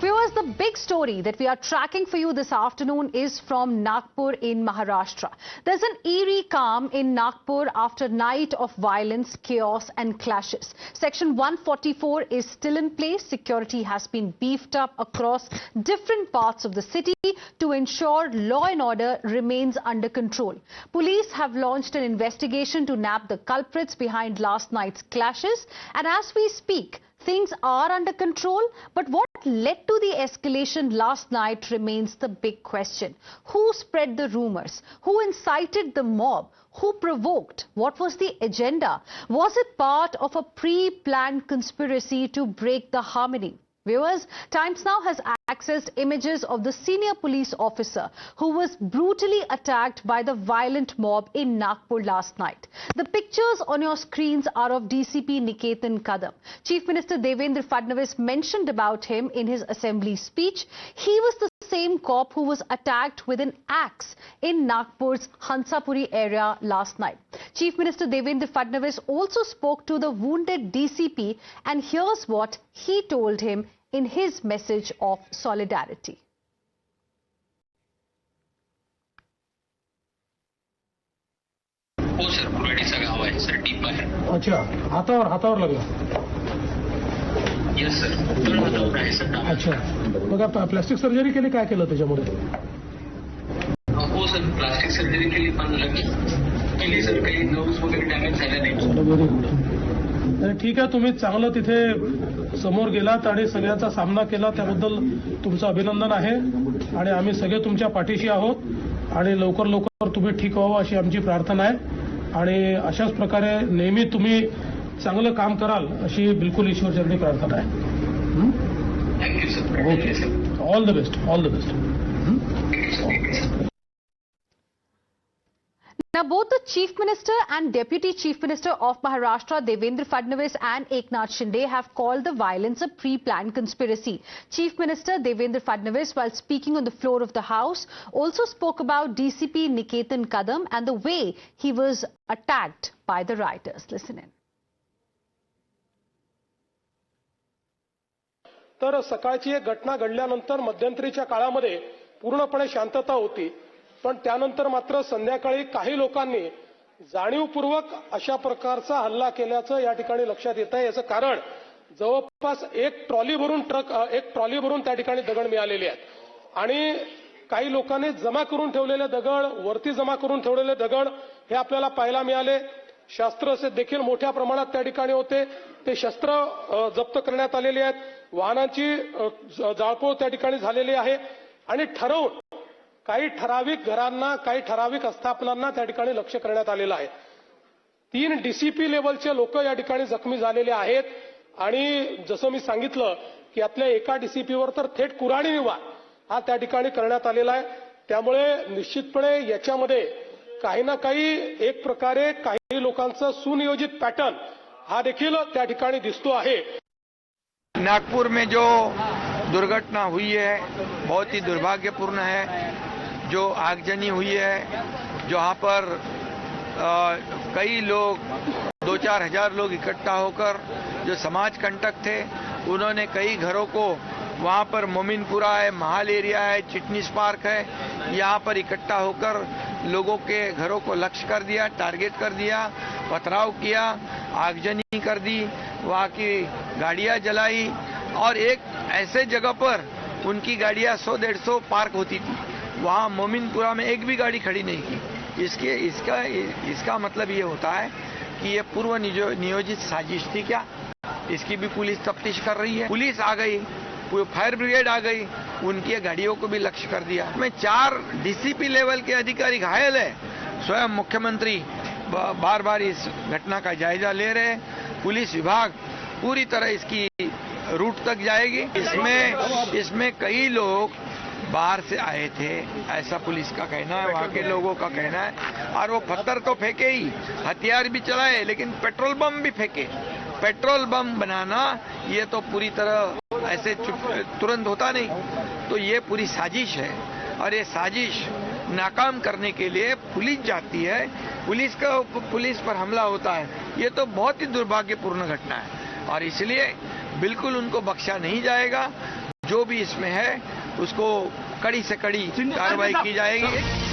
Viewers, the big story that we are tracking for you this afternoon is from Nagpur in Maharashtra. There's an eerie calm in Nagpur after night of violence, chaos and clashes. Section 144 is still in place. Security has been beefed up across different parts of the city to ensure law and order remains under control. Police have launched an investigation to nab the culprits behind last night's clashes. And as we speak, things are under control, but what led to the escalation last night remains the big question. Who spread the rumors? Who incited the mob? Who provoked? What was the agenda? Was it part of a pre-planned conspiracy to break the harmony? Viewers, Times Now has accessed images of the senior police officer who was brutally attacked by the violent mob in Nagpur last night. The pictures on your screens are of DCP Niketan Kadam. Chief Minister Devendra Fadnavis mentioned about him in his assembly speech. He was the same cop who was attacked with an axe in Nagpur's Hansapuri area last night. Chief Minister Devendra Fadnavis also spoke to the wounded DCP, and here's what he told him in his message of solidarity. हो sir, कुराडीचा गाव आहे sir, टीप आहे. अच्छा, हातावर लागला. Yes sir, पण हातावर आहे sir. अच्छा, मग आता प्लास्टिक सर्जरी केली, काय केलं त्याच्यामध्ये? हो सर, प्लास्टिक सर्जरी केली, पण केली सर, काही नर्व्स वगैरे डॅमेज झाले नाही. Very good. ठीक आहे, तुम्ही चांगलं तिथे समोर गेलात आणि सगळ्याचा सामना केला, त्याबद्दल तुमचं अभिनंदन आहे आणि आम्ही सगळे तुमच्या पाठीशी आहोत आणि लवकर तुम्ही ठीक व्हावं अशी आमची प्रार्थना आहे आणि अशाच प्रकारे नेहमी तुम्ही चांगलं काम कराल अशी बिलकुल ईश्वरचरणी प्रार्थना आहे. Thank you sir. Okay, all the best, all the best. Now, both the Chief Minister and Deputy Chief Minister of Maharashtra, Devendra Fadnavis and Eknath Shinde, have called the violence a pre-planned conspiracy. Chief Minister Devendra Fadnavis, while speaking on the floor of the House, also spoke about DCP Niketan Kadam and the way he was attacked by the rioters. Listen in. तर सकाळची एक घटना घडल्यानंतर मध्यंतरीच्या काळामध्ये पूर्णपणे शांतता होती, पण त्यानंतर मात्र संध्याकाळी काही लोकांनी जाणीवपूर्वक अशा प्रकारचा हल्ला केल्याचं या ठिकाणी लक्षात येत आहे. याचं कारण जवळपास एक ट्रॉली भरून त्या ठिकाणी दगड मिळालेले आहेत आणि काही लोकांनी जमा करून ठेवलेले दगड, वरती जमा करून ठेवलेले दगड हे आपल्याला पाहायला मिळाले. शस्त्र देखील मोठ्या प्रमाणात त्या ठिकाणी होते. ते शस्त्र जप्त करण्यात आलेले आहेत. वाहनांची जाळपोळ त्या ठिकाणी झालेली आहे आणि ठरवून काही ठराविक घरांना, काही ठराविक आस्थापनांना त्या ठिकाणी लक्ष करण्यात आलेलं आहे. 3 DCP लेवलचे लोक या ठिकाणी जखमी झालेले आहेत आणि जसं मी सांगितलं की यातल्या एका DCPवर तर थेट कुऱ्हाडी वार हा त्या ठिकाणी करण्यात आलेला आहे. त्यामुळे निश्चितपणे याच्यामध्ये काही ना काही एक प्रकारे काही लोकांचा सुनियोजित पॅटर्न हा देखील त्या ठिकाणी दिसतो आहे. नागपुर में जो दुर्घटना हुई है बहुत ही दुर्भाग्यपूर्ण है. जो आगजनी हुई है, जहां पर कई लोग 2-4 हजार लोग इकट्ठा होकर जो समाज कंटक थे, उन्होंने कई घरों को वहां पर मोमिनपुरा है, महाल एरिया है, चिटनीस पार्क है, यहां पर इकट्ठा होकर लोगों के घरों को लक्ष्य कर दिया, टारगेट कर दिया, पथराव किया, आगजनी कर दी, वहां की गाड़ियां जलाई और एक ऐसे जगह पर उनकी गाड़ियां 100-150 पार्क होती थी, वहां मोमिनपुरा में एक भी गाड़ी खड़ी नहीं की. इसका मतलब ये होता है कि ये पूर्व नियोजित साजिश थी क्या? इसकी भी पुलिस तफ्तीश कर रही है. पुलिस आ गई, फायर ब्रिगेड आ गई, उनकी गाड़ियों को भी लक्ष्य कर दिया. में 4 DCP लेवल के अधिकारी घायल है. स्वयं मुख्यमंत्री बार इस घटना का जायजा ले रहे हैं. पुलिस विभाग पूरी तरह इसकी रूट तक जाएगी. इसमें कई लोग बाहर से आए थे, ऐसा पुलिस का कहना है, वहां के लोगों का कहना है. और वो पत्थर तो फेंके ही, हथियार भी चलाए, लेकिन पेट्रोल बम भी फेंके. पेट्रोल बम बनाना ये तो पूरी तरह ऐसे तुरंत होता नहीं. तो ये पूरी साजिश है और ये साजिश नाकाम करने के लिए पुलिस जाती है, पुलिस पर हमला होता है. ये तो बहुत ही दुर्भाग्यपूर्ण घटना है और इसलिए बिल्कुल उनको बख्शा नहीं जाएगा. जो भी इसमें है उसको कड़ी से कड़ी कार्रवाई की जाएगी।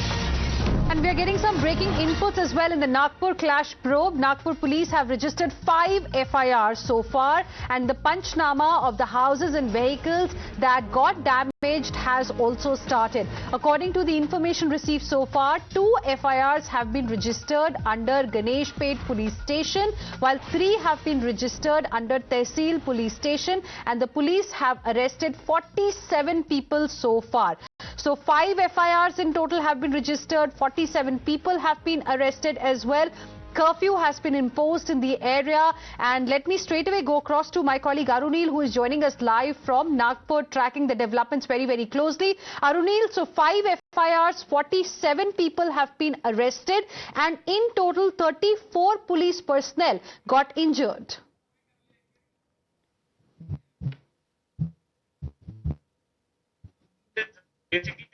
And we are getting some breaking inputs as well in the Nagpur clash probe. Nagpur police have registered 5 FIRs so far, and the Panchnama of the houses and vehicles that got damaged has also started. According to the information received so far, 2 FIRs have been registered under Ganeshpet police station, while 3 have been registered under Tehsil police station, and the police have arrested 47 people so far. So 5 FIRs in total have been registered, 47 people have been arrested as well. Curfew has been imposed in the area, and let me straight away go across to my colleague Arunil, who is joining us live from Nagpur, tracking the developments very, very closely. Arunil, so 5 FIRs, 47 people have been arrested, and in total 34 police personnel got injured. Basically,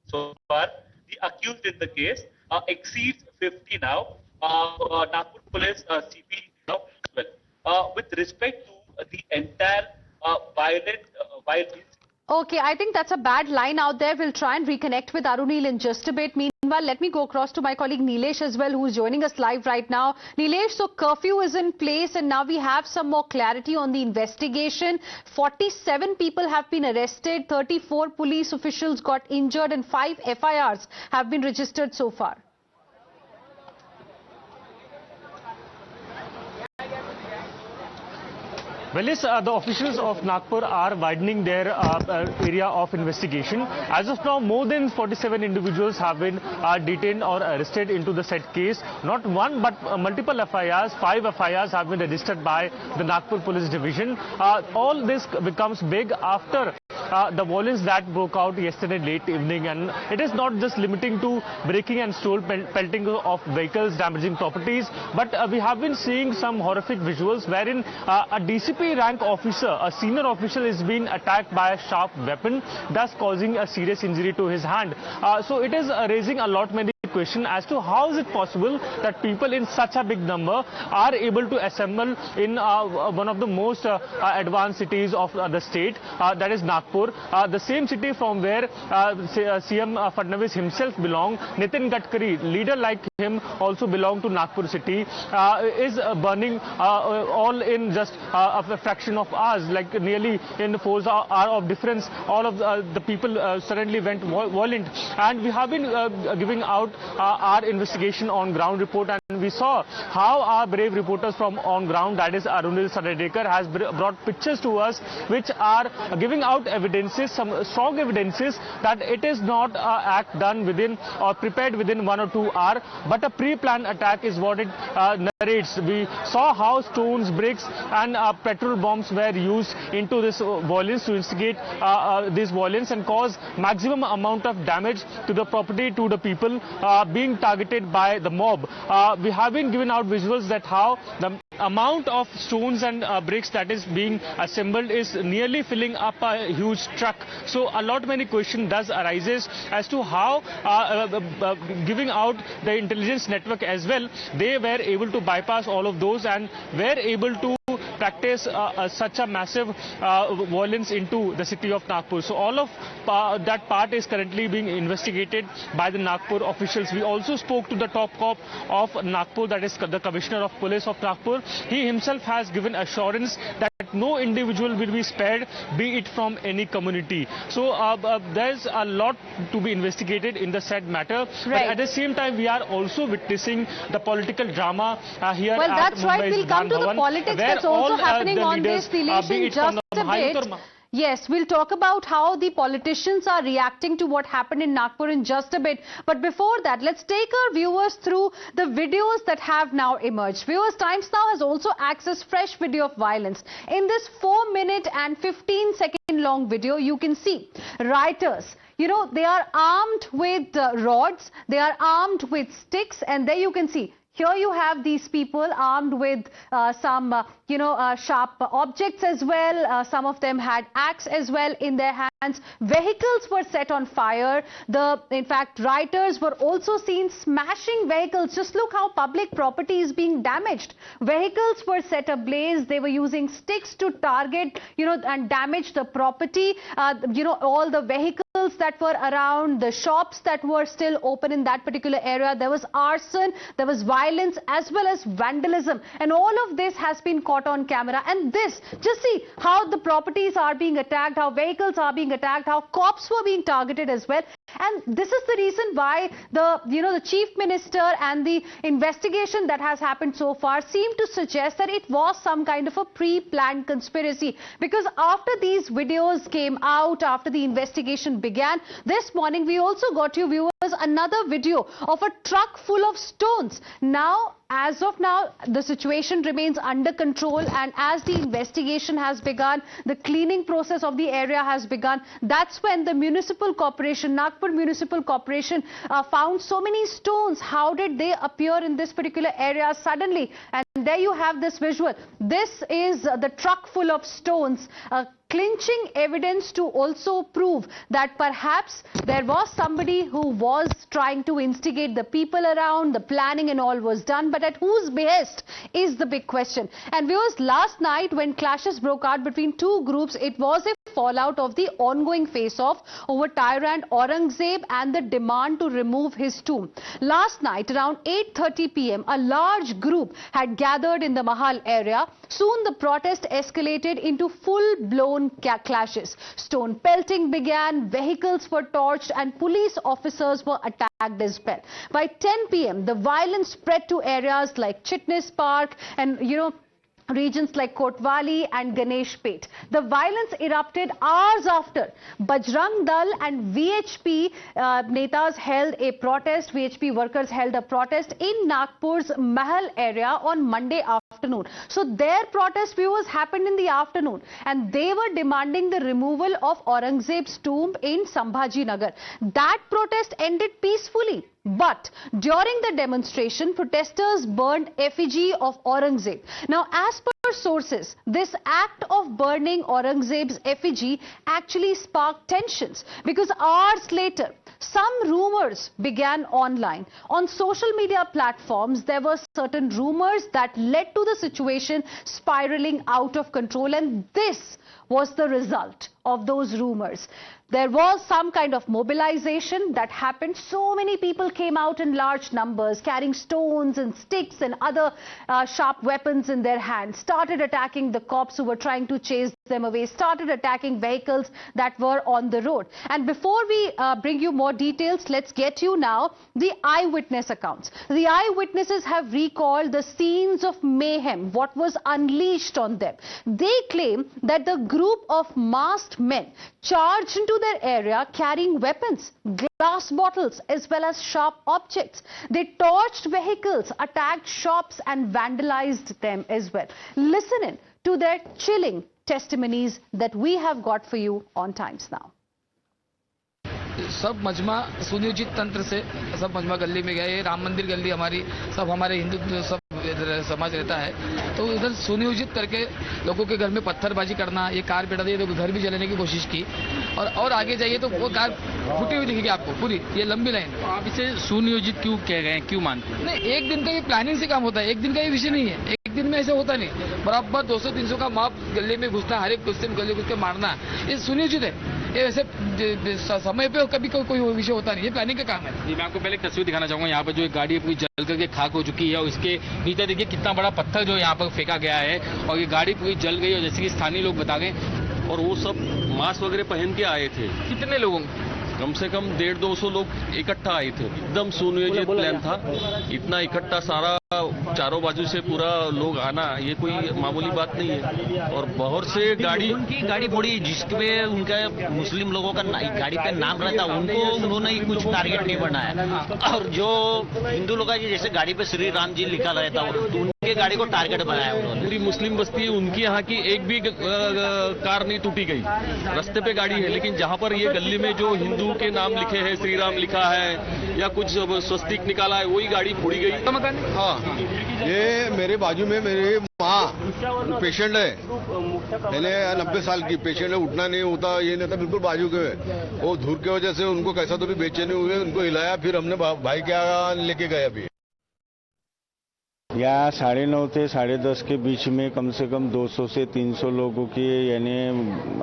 so far, the accused in the case exceeds 50 now. Nagpur Police CP now as well. With respect to the entire violence. Okay, I think that's a bad line out there. We'll try and reconnect with Arunil in just a bit. Meanwhile, let me go across to my colleague Nilesh as well, who is joining us live right now. Nilesh, so curfew is in place and now we have some more clarity on the investigation. 47 people have been arrested, 34 police officials got injured, and 5 FIRs have been registered so far. Well, yes, the officials of Nagpur are widening their area of investigation. As of now, more than 47 individuals have been detained or arrested into the said case. Not one, but multiple FIRs, 5 FIRs have been registered by the Nagpur Police Division. All this becomes big after the violence that broke out yesterday late evening, and it is not just limiting to breaking and stole, pelting of vehicles, damaging properties, but we have been seeing some horrific visuals wherein a DCP rank officer, a senior official, is being attacked by a sharp weapon, thus causing a serious injury to his hand. So it is raising a lot many question as to how is it possible that people in such a big number are able to assemble in one of the most advanced cities of the state, that is Nagpur, the same city from where CM Fadnavis himself belong. Nitin Gadkari, leader like him, also belong to Nagpur city, is burning all in just a fraction of hours, like nearly in 4 hours of difference. All of the people suddenly went violent, and we have been giving out our investigation on ground report, and we saw how our brave reporters from on ground, that is Arunil Sadadekar, has brought pictures to us which are giving out evidences, some strong evidences that it is not an act done within or prepared within 1 or 2 hours, but a pre-planned attack is what it narrates. We saw how stones, bricks and petrol bombs were used into this violence to instigate this violence and cause maximum amount of damage to the property, to the people being targeted by the mob. We have been given out visuals that how the amount of stones and bricks that is being assembled is nearly filling up a huge truck. So a lot many question does arises as to how giving out the intelligence network as well, they were able to bypass all of those and were able to practice such a massive violence into the city of Nagpur. So all of that part is currently being investigated by the Nagpur officials. We also spoke to the top cop of Nagpur, that is the Commissioner of Police of Nagpur. He himself has given assurance that no individual will be spared, be it from any community. So there's a lot to be investigated in the said matter. Right. But at the same time, we are also witnessing the political drama here well, at that's right. Mumbai's We'll come to the Bhavan, politics that's also happening on this election be it just a bit. Yes, we'll talk about how the politicians are reacting to what happened in Nagpur in just a bit. But before that, let's take our viewers through the videos that have now emerged. Viewers, Times Now has also accessed fresh video of violence. In this 4-minute and 15-second long video, you can see rioters. You know, they are armed with rods, they are armed with sticks, and there you can see Here you have these people armed with some, sharp objects as well. Some of them had axe as well in their hands. Vehicles were set on fire. In fact, rioters were also seen smashing vehicles. Just look how public property is being damaged. Vehicles were set ablaze. They were using sticks to target, and damage the property. All the vehicles that were around, the shops that were still open in that particular area. There was arson, there was violence as well as vandalism, and all of this has been caught on camera. And this, just see how the properties are being attacked, how vehicles are being attacked, how cops were being targeted as well. And this is the reason why the chief minister and the investigation that has happened so far seem to suggest that it was some kind of a pre-planned conspiracy. Because after these videos came out, after the investigation began, this morning we also got you viewers another video of a truck full of stones. Now, as of now, the situation remains under control, and as the investigation has begun, the cleaning process of the area has begun. That's when the municipal corporation, Nagpur Municipal Corporation, found so many stones. How did they appear in this particular area suddenly? And there you have this visual. This is the truck full of stones. Clinching evidence to also prove that perhaps there was somebody who was trying to instigate the people around, the planning and all was done, but at whose behest is the big question. And viewers, last night when clashes broke out between two groups, it was a fallout of the ongoing face-off over tyrant Aurangzeb and the demand to remove his tomb. Last night around 8:30 p.m, a large group had gathered in the Mahal area. Soon the protest escalated into full-blown clashes. Stone pelting began, vehicles were torched and police officers were attacked as well. By 10 p.m, the violence spread to areas like Chitnis Park and, regions like Kotwali and Ganesh Pet. The violence erupted hours after Bajrang Dal and VHP netas held a protest. VHP workers held a protest in Nagpur's Mahal area on Monday afternoon. So their protest, viewers, happened in the afternoon, and they were demanding the removal of Aurangzeb's tomb in Sambhaji Nagar. That protest ended peacefully. But during the demonstration, protesters burned effigy of Aurangzeb. Now, as per sources, this act of burning Aurangzeb's effigy actually sparked tensions, because hours later, some rumors began online. On social media platforms, there were certain rumors that led to the situation spiraling out of control, and this was the result of those rumors. There was some kind of mobilization that happened. So many people came out in large numbers, carrying stones and sticks and other sharp weapons in their hands, started attacking the cops who were trying to chase them away, started attacking vehicles that were on the road. And before we bring you more details, let's get you now the eyewitness accounts. The eyewitnesses have recalled the scenes of mayhem, what was unleashed on them. They claim that the group of masked men charged into their area carrying weapons, glass bottles as well as sharp objects. They torched vehicles, attacked shops and vandalized them as well. Listen in to their chilling testimonies that we have got for you on Times Now. सब मजमा सुनियोजित तंत्र से सब मजमा गली में गए। राम मंदिर गली हमारी, सब हमारे हिंदू सब समाज रहता है, तो उधर सुनियोजित करके लोगों के घर में पत्थरबाजी करना, ये कार बैठा दी तो घर भी जलाने की कोशिश की। और आगे जाइए तो वो कार फूटी हुई दिखेगी आपको पूरी, ये लंबी लाइन। तो आप इसे सुनियोजित क्यों कह रहे हैं, क्यों मानते हैं? नहीं, एक दिन का ये प्लानिंग से काम होता है, एक दिन का ये विषय नहीं है। एक दिन में ऐसे होता नहीं, बराबर 200-300 का माप गले में घुसना, हर एक गुस्से में गले घुस के मारना, ये सुनियोजित है। ये वैसे समय पे कभी कोई विषय होता नहीं, ये प्लानिंग का काम है। जी, मैं आपको पहले एक तस्वीर दिखाना चाहूंगा। यहाँ पर जो एक गाड़ी पूरी जल करके खाक हो चुकी है और इसके नीचे देखिए कितना बड़ा पत्थर जो यहाँ पर फेंका गया है, और ये गाड़ी पूरी जल गई। और जैसे कि स्थानीय लोग बता गए, और वो सब मास्क वगैरह पहन के आए थे। कितने लोगों कम से कम 150-200 लोग इकट्ठा आए थे। एकदम सुनियोजित प्लान था। इतना इकट्ठा सारा चारों बाजू से पूरा लोग आना, ये कोई मामूली बात नहीं है। और बहुत से गाड़ी फोड़ी, जिसपे उनका मुस्लिम लोगों का गाड़ी पे नाम रहता, उनको उन्होंने ही कुछ टारगेट नहीं बनाया। और जो हिंदू लोग जैसे गाड़ी पे श्री राम जी लिखा रहता, तो के गाड़ी को टारगेट बनाया उन्होंने। पूरी मुस्लिम बस्ती है, उनकी यहाँ की एक भी कार नहीं टूटी गई। रास्ते पे गाड़ी है, लेकिन जहाँ पर ये गली में जो हिंदू के नाम लिखे हैं, श्री राम लिखा है या कुछ स्वस्तिक निकाला है, वही गाड़ी फोड़ी गई। हाँ, ये मेरे बाजू में मेरी माँ पेशेंट है, पहले 90 साल की पेशेंट है, उठना नहीं होता, ये नहीं था, बिल्कुल बाजू के है। वो धूल की वजह से उनको कैसा तो भी बेचैनी हुए, उनको हिलाया, फिर हमने भाई क्या लेके गए। अभी यहाँ 9:30 से 10:30 के बीच में कम से कम 200 से 300 लोगों की यानी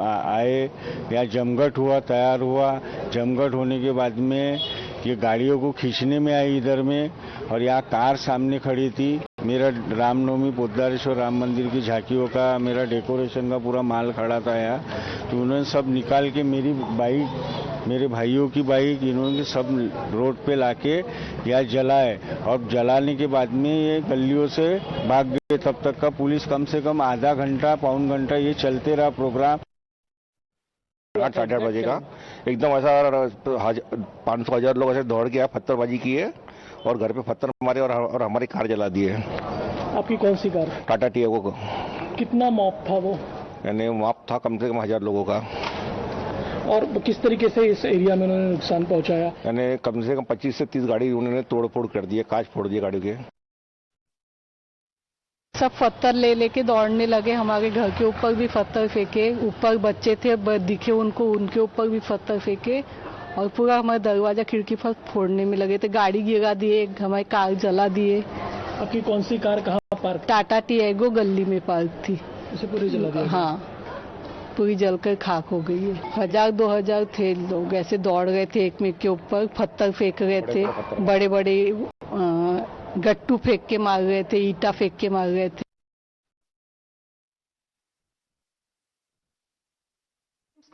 आए, या जमघट हुआ, तैयार हुआ। जमघट होने के बाद में ये गाड़ियों को खींचने में आई इधर में, और यहाँ कार सामने खड़ी थी। मेरा रामनवमी पोद्दारेश्वर राम मंदिर की झांकियों का, मेरा डेकोरेशन का पूरा माल खड़ा था यहाँ, तो उन्होंने सब निकाल के मेरी बाइक, मेरे भाइयों की बाइक, इन्होंने सब रोड पे लाके यहाँ जलाए, और जलाने के बाद में ये गलियों से भाग गए। तब तक का पुलिस कम से कम आधा घंटा, पौन घंटा ये चलते रहा प्रोग्राम। 8-8:30 बजे का एकदम ऐसा 500,000 लोग ऐसे दौड़ के आए, पत्थरबाजी किए और घर पे पत्थर मारे और हमारी कार जला दी है। आपकी कौन सी कार? टाटा टियागो को। कितना मॉब था वो? यानी मॉब था कम से कम 1000 लोगों का। और किस तरीके से इस एरिया में उन्होंने नुकसान पहुंचाया? यानी कम से कम 25 से 30 गाड़ी उन्होंने तोड़ फोड़ कर दी है, कांच फोड़ दिए गाड़ी के। सब पत्थर ले लेके दौड़ने लगे, हमारे घर के ऊपर भी पत्थर फेंके, ऊपर बच्चे थे दिखे उनको, उनके ऊपर भी पत्थर फेंके, और पूरा हमारा दरवाजा खिड़की पर फोड़ने में लगे थे। गाड़ी गिरा दिए, हमारी कार जला दिए। आपकी कौन सी कार कहाँ पार्क? टाटा टियागो गली में पार्क थी, उसे पूरी जला दिया? हाँ, पूरी जलकर खाक हो गई है। 1000-2000 थे लोग, ऐसे दौड़ रहे थे एक में के ऊपर, पत्थर फेंक रहे थे, बड़े बड़े गट्टू फेंक के मार रहे थे, ईटा फेंक के मार रहे थे।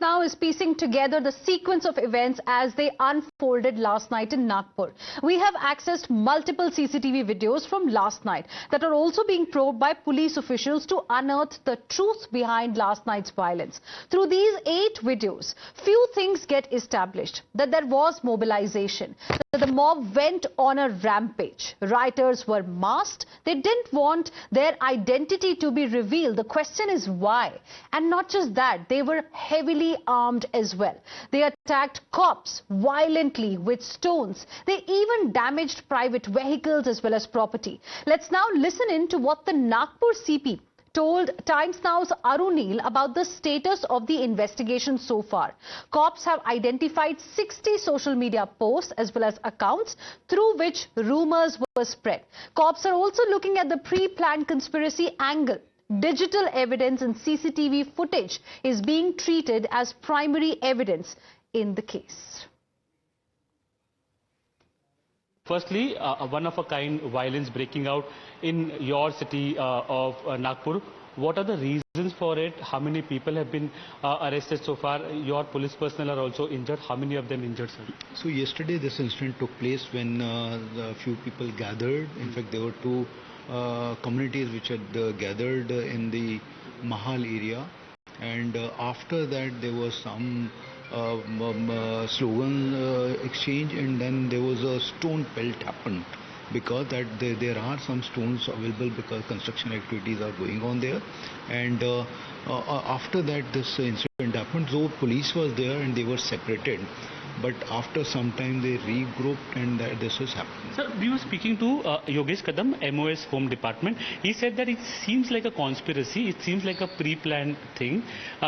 Now is piecing together the sequence of events as they unfolded last night in Nagpur. We have accessed multiple CCTV videos from last night that are also being probed by police officials to unearth the truth behind last night's violence. Through these 8 videos, few things get established: that there was mobilization, that the mob went on a rampage, rioters were masked, they didn't want their identity to be revealed. The question is why? And not just that, they were heavily armed as well. They attacked cops violently with stones. They even damaged private vehicles as well as property. Let's now listen in to what the Nagpur CP told Times Now's Arunil about the status of the investigation so far. Cops have identified 60 social media posts as well as accounts through which rumors were spread. Cops are also looking at the pre-planned conspiracy angle. Digital evidence and CCTV footage is being treated as primary evidence in the case. Firstly, one-of-a-kind violence breaking out in your city of Nagpur. What are the reasons for it? How many people have been arrested so far? Your police personnel are also injured. How many of them injured, sir? So yesterday this incident took place when a few people gathered. In fact, there were 2 communities which had gathered in the Mahal area, and after that there was some slogan exchange, and then there was a stone pelt happened, because that there are some stones available because construction activities are going on there. And after that this incident happened, so police was there and they were separated. But after some time they regrouped and this has happened. Sir, we were speaking to Yogesh Kadam, MOS Home Department. He said that it seems like a conspiracy, it seems like a pre-planned thing,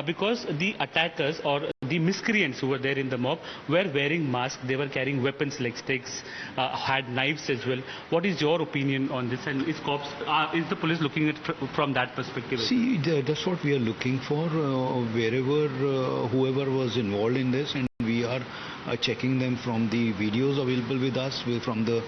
because the attackers or the miscreants who were there in the mob were wearing masks, they were carrying weapons like sticks, had knives as well. What is your opinion on this, and is the police looking at from that perspective? See, that's what we are looking for, wherever whoever was involved in this, and we are checking them from the videos available with us, from the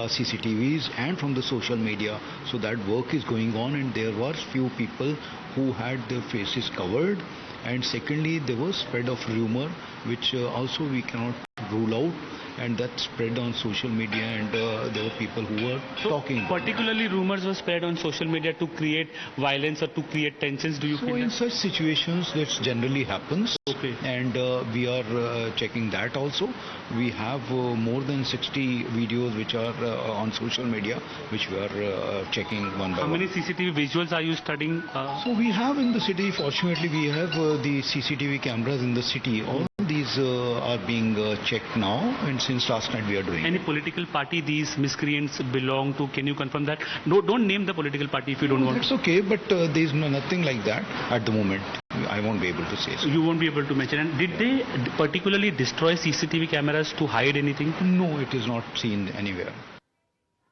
CCTVs and from the social media. So that work is going on, and there were few people who had their faces covered. And secondly, there was spread of rumor, which also we cannot rule out. and that spread on social media, and there were people who were talking. Particularly rumors were spread on social media to create violence or to create tensions. Do you So feel in that? such situations, that generally happens. Okay. And we are checking that also. We have more than 60 videos which are on social media, which we are checking one by How one. many CCTV visuals are you studying? So we have in the city, fortunately we have the CCTV cameras in the city. All these are being checked now, and since last night we are doing Any it. political party these miscreants belong to? Can you confirm that? No, don't name the political party if you don't want. That's okay, but there is nothing like that at the moment. I won't be able to say so. You won't be able to mention. And did they particularly destroy CCTV cameras to hide anything? No, it is not seen anywhere.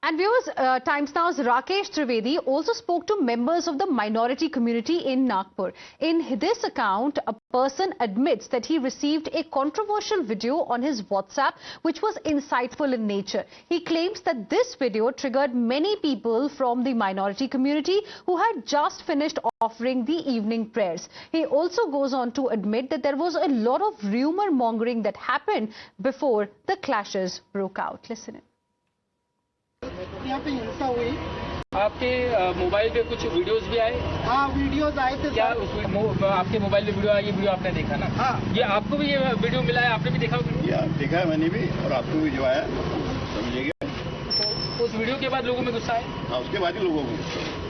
And viewers, Times Now's Rakesh Trivedi also spoke to members of the minority community in Nagpur. In this account, a person admits that he received a controversial video on his WhatsApp which was insightful in nature. He claims that this video triggered many people from the minority community who had just finished offering the evening prayers. He also goes on to admit that there was a lot of rumor mongering that happened before the clashes broke out. Listen in. यहाँ पे हिंसा हुई। आपके mobile पे कुछ videos भी आए? हाँ, वीडियोस आए थे। क्या आपके मोबाइल पे वीडियो आई? ये वीडियो आपने देखा ना? हाँ। ये आपको भी ये वीडियो मिला है? आपने भी देखा? देखा है मैंने भी, और आपको भी जो आया समझिएगा। तो उस वीडियो के बाद लोगों में गुस्सा है? हाँ, उसके बाद ही लोगों को।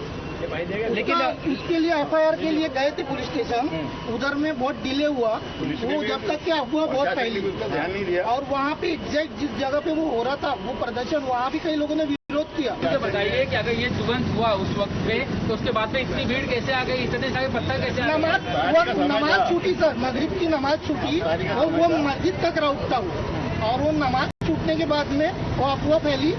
लेकिन इसके लिए FIR के लिए गए थे पुलिस स्टेशन, उधर में बहुत डिले हुआ। वो जब तक क्या हुआ बहुत पहले ध्यान नहीं दिया, और वहाँ पे एग्जैक्ट जिस जगह पे वो हो रहा था वो प्रदर्शन, वहाँ भी कई लोगों ने विरोध किया। मुझे बताइए कि अगर ये तुरंत हुआ उस वक्त पे, तो उसके बाद में इतनी भीड़ कैसे आ गई? इतने सारे पत्थर कैसे आ गए? नमाज छूटी सर, मगरिब की नमाज छूटी और वो मस्जिद तक उठता हुआ, और वो नमाज छूटने के बाद में वो अफवाह फैली।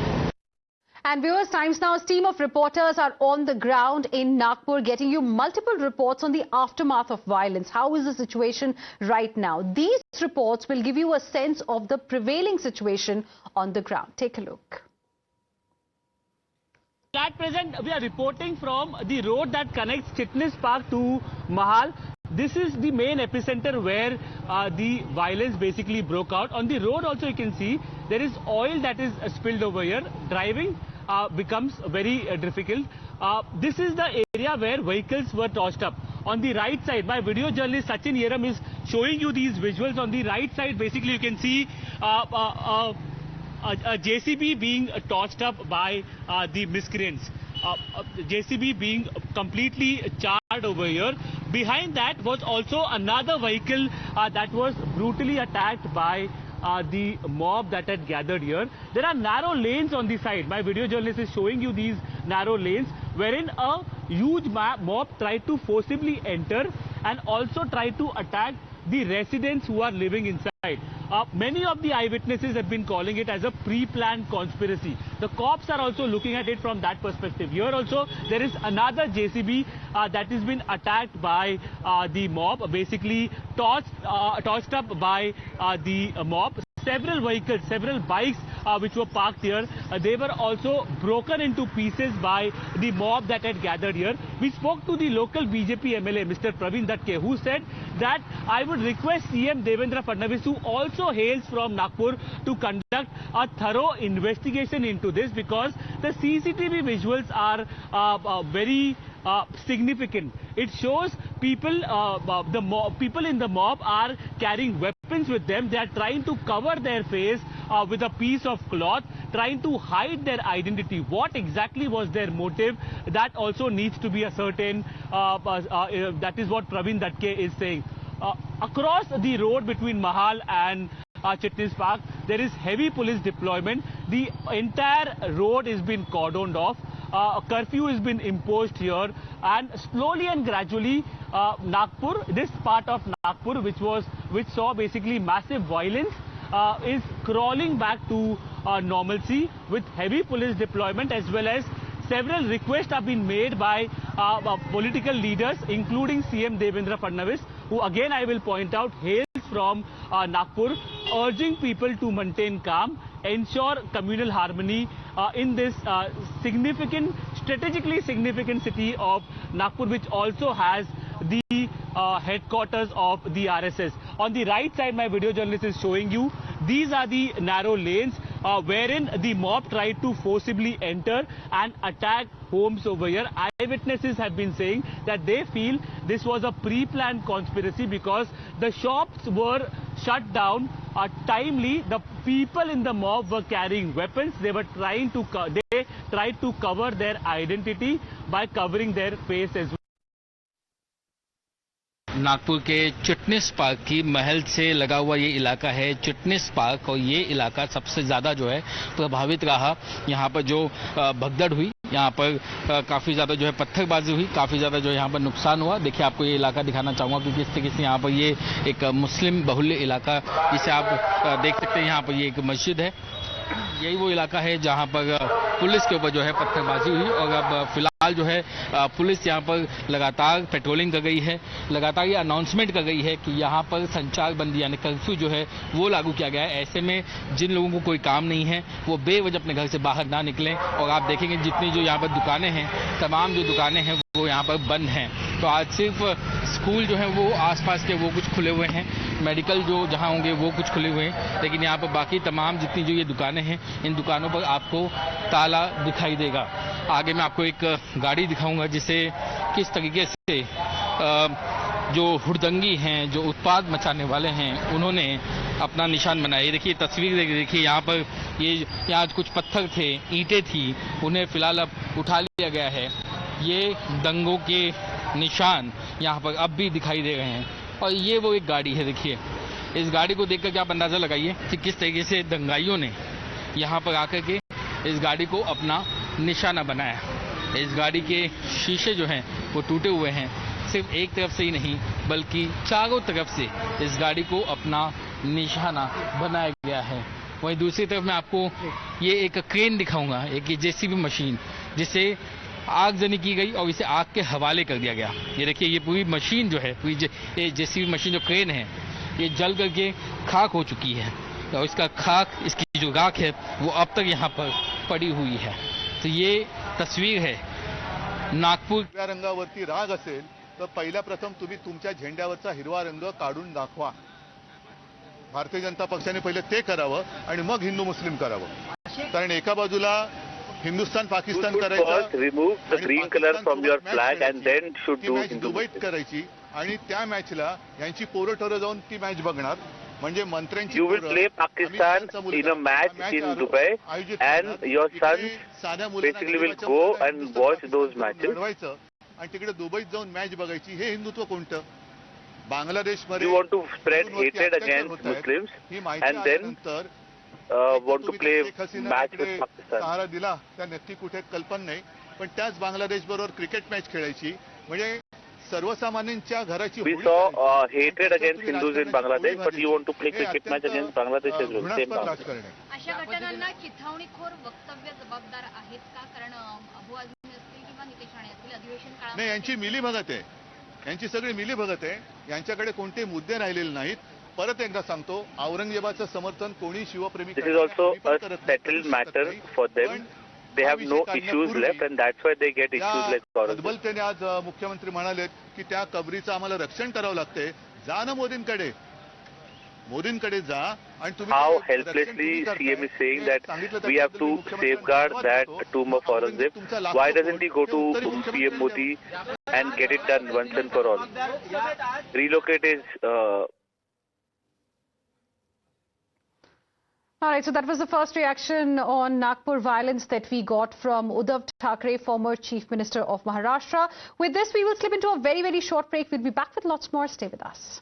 And viewers, Times Now's team of reporters are on the ground in Nagpur getting you multiple reports on the aftermath of violence. How is the situation right now? These reports will give you a sense of the prevailing situation on the ground. Take a look. At present, we are reporting from the road that connects Chitnis Park to Mahal. This is the main epicenter where the violence basically broke out. On the road also you can see there is oil that is spilled over here. Driving becomes very difficult. This is the area where vehicles were tossed up. On the right side, my video journalist Sachin Yeram is showing you these visuals. On the right side, basically you can see a JCB being tossed up by the miscreants. JCB being completely charred over here. Behind that was also another vehicle that was brutally attacked by the mob that had gathered here. There are narrow lanes on the side. My video journalist is showing you these narrow lanes wherein a huge mob tried to forcibly enter and also tried to attack the residents who are living inside. Many of the eyewitnesses have been calling it as a pre-planned conspiracy. The cops are also looking at it from that perspective. Here also there is another JCB that has been attacked by the mob, basically tossed up by the mob. Several vehicles, several bikes which were parked here, they were also broken into pieces by the mob that had gathered here. We spoke to the local BJP MLA, Mr. Praveen Datke, who said that I would request CM Devendra Fadnavis, who also hails from Nagpur, to conduct a thorough investigation into this, because the CCTV visuals are very significant. It shows people, people in the mob are carrying weapons with them. They are trying to cover their face with a piece of cloth, trying to hide their identity. What exactly was their motive? That also needs to be ascertained. That is what Praveen Datke is saying. Across the road between Mahal and Chitnis Park, there is heavy police deployment. The entire road is being cordoned off. A curfew has been imposed here, and slowly and gradually Nagpur, this part of Nagpur which saw basically massive violence, is crawling back to normalcy with heavy police deployment, as well as several requests have been made by political leaders, including CM Devendra Fadnavis, who again I will point out hails from Nagpur, urging people to maintain calm, ensure communal harmony in this strategically significant city of Nagpur, which also has the headquarters of the RSS. On the right side, my video journalist is showing you these are the narrow lanes wherein the mob tried to forcibly enter and attack homes over here. Eyewitnesses have been saying that they feel this was a pre-planned conspiracy because the shops were shut down timely. The people in the mob were carrying weapons. They were trying to tried to cover their identity by covering their face as well. Nagpur के Chitnis park की महल से लगा हुआ ये इलाका है Chitnis park, और ये इलाका सबसे ज़्यादा जो है प्रभावित रहा। यहाँ पर जो भगदड़ हुई, यहाँ पर काफ़ी ज़्यादा जो है पत्थरबाजी हुई, काफ़ी ज़्यादा जो है यहाँ पर नुकसान हुआ। देखिए आपको ये इलाका दिखाना चाहूँगा कि किस तरीके से यहाँ पर ये एक मुस्लिम बहुल्य इलाका, जिसे आप देख सकते हैं। यहाँ पर ये एक मस्जिद है, यही वो इलाका है जहां पर पुलिस के ऊपर जो है पत्थरबाजी हुई। और अब फिलहाल जो है पुलिस यहां पर लगातार पेट्रोलिंग कर गई है, लगातार ये अनाउंसमेंट कर गई है कि यहां पर संचार बंदी यानी कर्फ्यू जो है वो लागू किया गया है। ऐसे में जिन लोगों को कोई काम नहीं है वो बेवजह अपने घर से बाहर ना निकलें। और आप देखेंगे जितनी जो यहाँ पर दुकानें हैं, तमाम जो दुकानें हैं वो यहाँ पर बंद हैं। तो आज सिर्फ स्कूल जो है वो आसपास के वो कुछ खुले हुए हैं, मेडिकल जो जहाँ होंगे वो कुछ खुले हुए हैं, लेकिन यहाँ पर बाकी तमाम जितनी जो ये दुकानें हैं, इन दुकानों पर आपको ताला दिखाई देगा। आगे मैं आपको एक गाड़ी दिखाऊंगा जिसे किस तरीके से जो हुड़दंगी हैं, जो उत्पाद मचाने वाले हैं, उन्होंने अपना निशान बनाया। ये देखिए तस्वीर देखिए, यहाँ पर यहाँ कुछ पत्थर थे, ईंटें थी, उन्हें फिलहाल अब उठा लिया गया है। ये दंगों के निशान यहाँ पर अब भी दिखाई दे रहे हैं। और ये वो एक गाड़ी है, देखिए इस गाड़ी को देखकर आप अंदाजा लगाइए कि किस तरीके से दंगाइयों ने यहाँ पर आकर के इस गाड़ी को अपना निशाना बनाया। इस गाड़ी के शीशे जो हैं वो टूटे हुए हैं, सिर्फ एक तरफ से ही नहीं बल्कि चारों तरफ से इस गाड़ी को अपना निशाना बनाया गया है। वहीं दूसरी तरफ मैं आपको ये एक क्रेन दिखाऊंगा, एक जेसीबी मशीन जिसे आगजनी की गई और इसे आग के हवाले कर दिया गया। ये देखिए ये पूरी मशीन जो है, पूरी जेसीबी मशीन जो क्रेन है, ये जल करके खाक हो चुकी है और इसका खाक, इसकी जो राख है वो अब तक यहाँ पर पड़ी हुई है। तो ये तस्वीर है नागपूर। हिरव्या रंगावरती राग असेल तर पहिल्या प्रथम तुम्ही तुमच्या झेंड्यावरचा हिरवा रंग काढून दाखवा। भारतीय जनता पक्षाने पहिले ते करावं आणि मग हिंदू मुस्लिम करावं, कारण एका बाजूला हिंदुस्तान पाकिस्तान करायचं, remove the green color from your flag and then should do दुबईत करायची आणि त्या मॅचला यांची पोरं ठरं जाऊन ती मॅच बघणार। म्हणजे मंत्र्यांची you will play Pakistan in a match in Dubai and your son basically will go and watch those matches. आणि तिकडे दुबईत जाऊन मॅच बघायची, हे हिंदुत्व कोणतं? बांगलादेशमध्ये you want to spread hatred against Muslims and then want to play match with Pakistan. सहारा दिला त्या नक्की कुठे कल्पना नाही, पण त्याच बांगलादेश बरोबर क्रिकेट मॅच खेळायची, म्हणजे सर्वसामान्यांच्या घराची We saw hatred against Hindus in Bangladesh, but you want to play cricket match against Bangladesh as well. Same राजकारण आहे। अशा घटनांना चिथावणीखोर वक्तव्य जबाबदार आहेत का? कारण अबू आझमी असतील किंवा नितेश राणे असतील अधिवेशन काळात नाही, यांची मिलीभगत आहे, यांची सगळी मिलीभगत आहे, यांच्याकडे कोणते मुद्दे राहिलेले नाहीत। परत एकदा सांगतो, औरंगजेबाचं समर्थन कोणी शिवप्रेमी This is also a settled matter for them. They have no issues left and that's why they get issues like Aurangzeb. अदबलतेने आज मुख्यमंत्री म्हणाले की त्या कबरीचं आम्हाला रक्षण करावं लागते, जा ना मोदींकडे जा आणि तुम्ही How helplessly CM is saying that we have to safeguard that tomb of Aurangzeb. Why doesn't he go to PM Modi and get it done once and for all? Relocate is All right, so that was the first reaction on Nagpur violence that we got from Uddhav Thackeray, former Chief Minister of Maharashtra. With this, we will slip into a very, very short break. We'll be back with lots more. Stay with us.